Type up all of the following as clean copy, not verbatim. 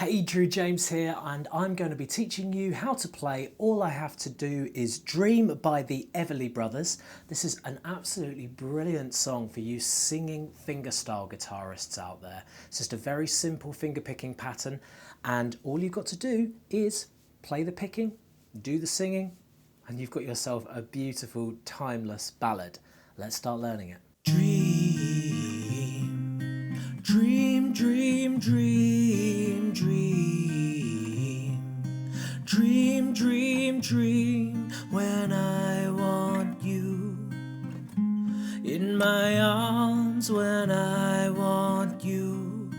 Hey, Drew James here, and I'm going to be teaching you how to play All I Have to Do Is Dream by the Everly Brothers. This is an absolutely brilliant song for you singing fingerstyle guitarists out there. It's just a very simple finger picking pattern, and all you've got to do is play the picking, do the singing, and you've got yourself a beautiful, timeless ballad. Let's start learning it. Dream, dream, dream, dream, dream, dream, dream, dream, when I want you in my arms, when I want you,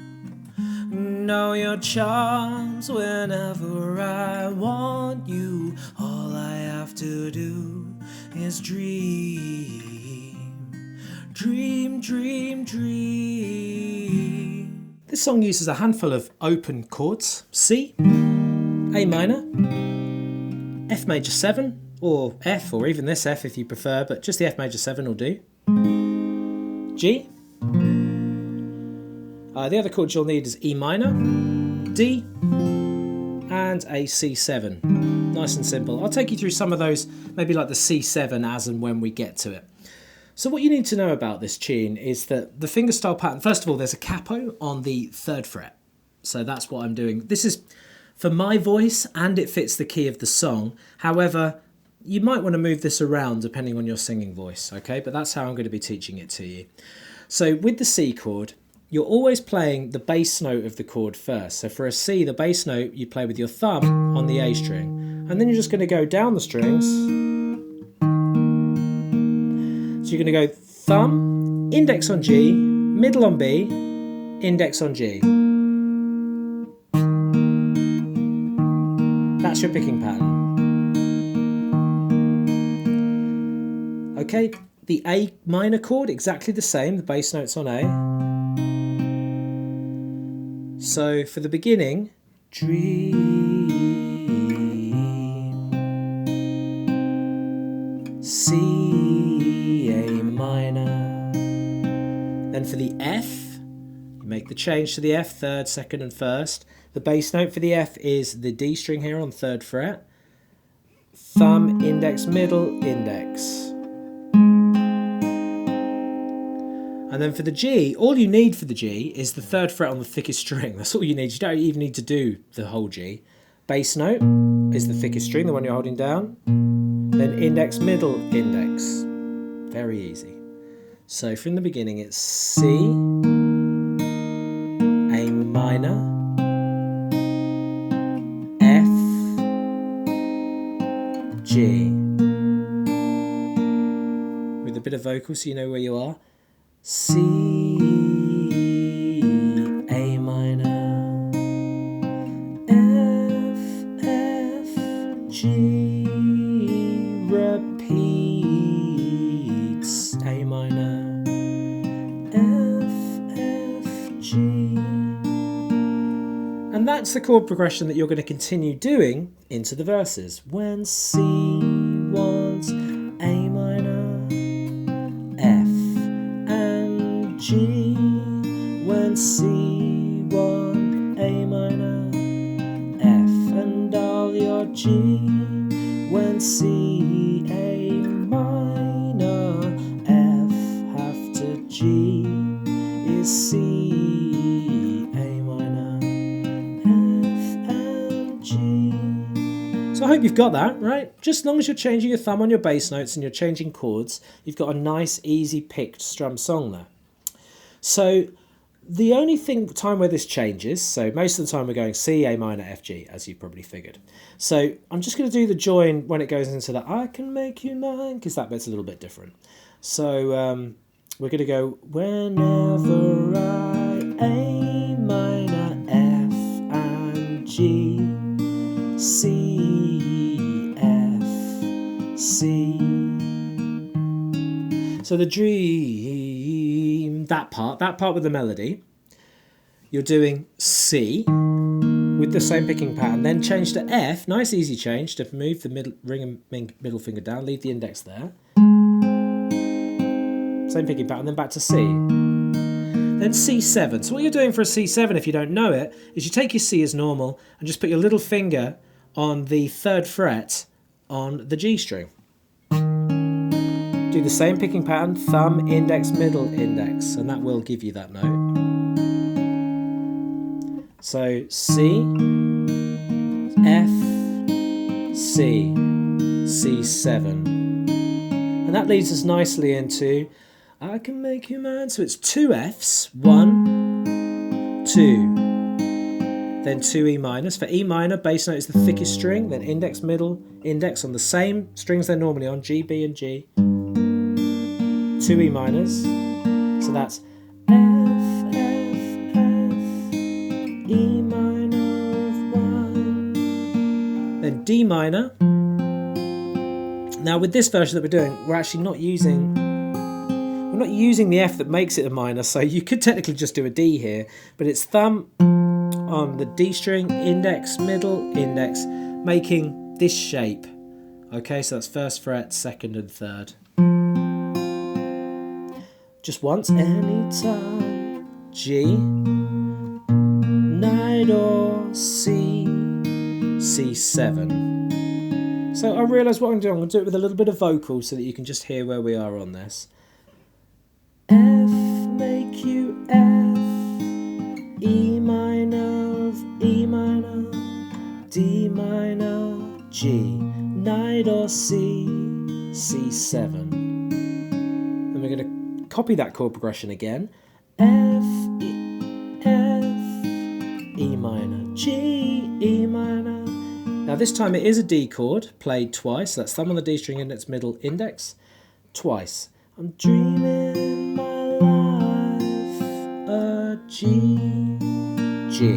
know your charms whenever I want you. All I have to do is dream. Dream, dream, dream. This song uses a handful of open chords: C, A minor, F major 7, or F, or even this F if you prefer, but just the F major 7 will do. G. The other chords you'll need is E minor, D, and a C7. Nice and simple. I'll take you through some of those, maybe like the C7 as and when we get to it. So what you need to know about this tune is that the fingerstyle pattern, first of all, there's a capo on the 3rd fret. So that's what I'm doing. This is for my voice and it fits the key of the song. However, you might want to move this around depending on your singing voice, okay? But that's how I'm going to be teaching it to you. So with the C chord, you're always playing the bass note of the chord first. So for a C, the bass note you play with your thumb on the A string. And then you're just going to go down the strings. So you're going to go thumb, index on G, middle on B, index on G. That's your picking pattern. Okay, the A minor chord, exactly the same, the bass note's on A. So for the beginning, dream, C, A minor. Then for the F, you make the change to the F, 3rd, 2nd and 1st. The bass note for the F is the D string here on 3rd fret. Thumb, index, middle, index. And then for the G, all you need for the G is the 3rd fret on the thickest string. That's all you need. You don't even need to do the whole G. Bass note is the thickest string, the one you're holding down. Then index, middle, index. Very easy. So from the beginning it's C, A minor, F, G. With a bit of vocal so you know where you are. C, A minor, F, G, repeats, A minor, F, G. And that's the chord progression that you're going to continue doing into the verses. When C wants A minor, F, G, when C, 1, A minor, F, and all your G, when C, A minor, F, half to G, is C, A minor, F, and G. So I hope you've got that, right? Just as long as you're changing your thumb on your bass notes and you're changing chords, you've got a nice, easy picked strum song there. So the only time where this changes, so most of the time we're going C, A minor, F, G, as you probably figured. So I'm just going to do the join when it goes into the I can make you mine, because that bit's a little bit different. So we're going to go whenever A minor, F and G, C, F, C. So the dream, that part with the melody, you're doing C with the same picking pattern, then change to F, nice easy change to move the ring and middle finger down, leave the index there. Same picking pattern, then back to C. then C7. So what you're doing for a C7, if you don't know it, is you take your C as normal and just put your little finger on the 3rd fret on the G string. Do the same picking pattern, thumb, index, middle, index, and that will give you that note. So C, F, C, C7. And that leads us nicely into I Can Make You Mine. So it's 2 Fs, 1, 2, then 2 E minors. For E minor, bass note is the thickest string, then index, middle, index on the same strings they're normally on, G, B and G. 2 E minors. So that's F, F, F, E minor of 1. Then D minor. Now with this version that we're doing, we're actually not using the F that makes it a minor, so you could technically just do a D here, but it's thumb on the D string, index, middle, index, making this shape. Okay, so that's 1st fret, 2nd and 3rd. Just once, anytime, G, night or C, C7. So I realise what I'm doing. I'm going to do it with a little bit of vocal so that you can just hear where we are on this. F, make you F, E minor of E minor, D minor, G, night or C, C7. And we're going to copy that chord progression again. F, E minor, G, E minor. Now this time it is a D chord, played twice. That's thumb on the D string, index, middle, index, twice. I'm dreaming my life a G, G.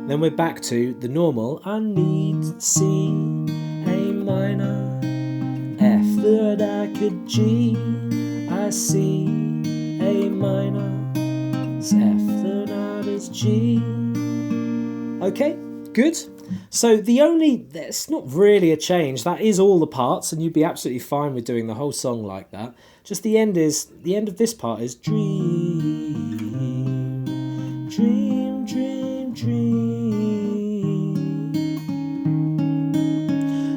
Then we're back to the normal. I need C, A minor, F that I could G, I C, A minor, it's F that I is G. Okay, good. So it's not really a change. That is all the parts, and you'd be absolutely fine with doing the whole song like that. Just the end of this part is dream, dream, dream, dream.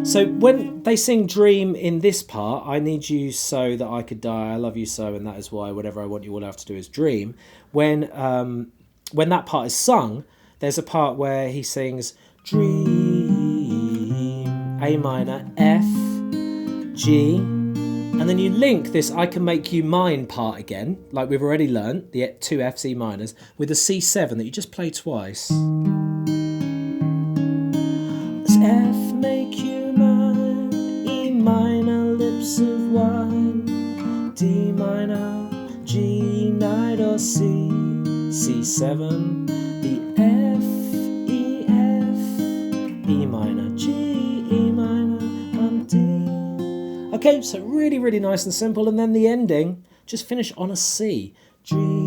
So when they sing dream in this part, I need you so that I could die, I love you so, and that is why whatever I want you all have to do is dream. When that part is sung, there's a part where he sings dream, A minor, F, G, and then you link this I Can Make You Mine part again, like we've already learnt, the 2 Fs, E minors, with a C7 that you just play twice. It's F, make you mine, E minor, lips of wine, D minor, G, night or C, C7, the F, E minor, G, E minor, and D. Okay, so really, really nice and simple. And then the ending, just finish on a C. Dream.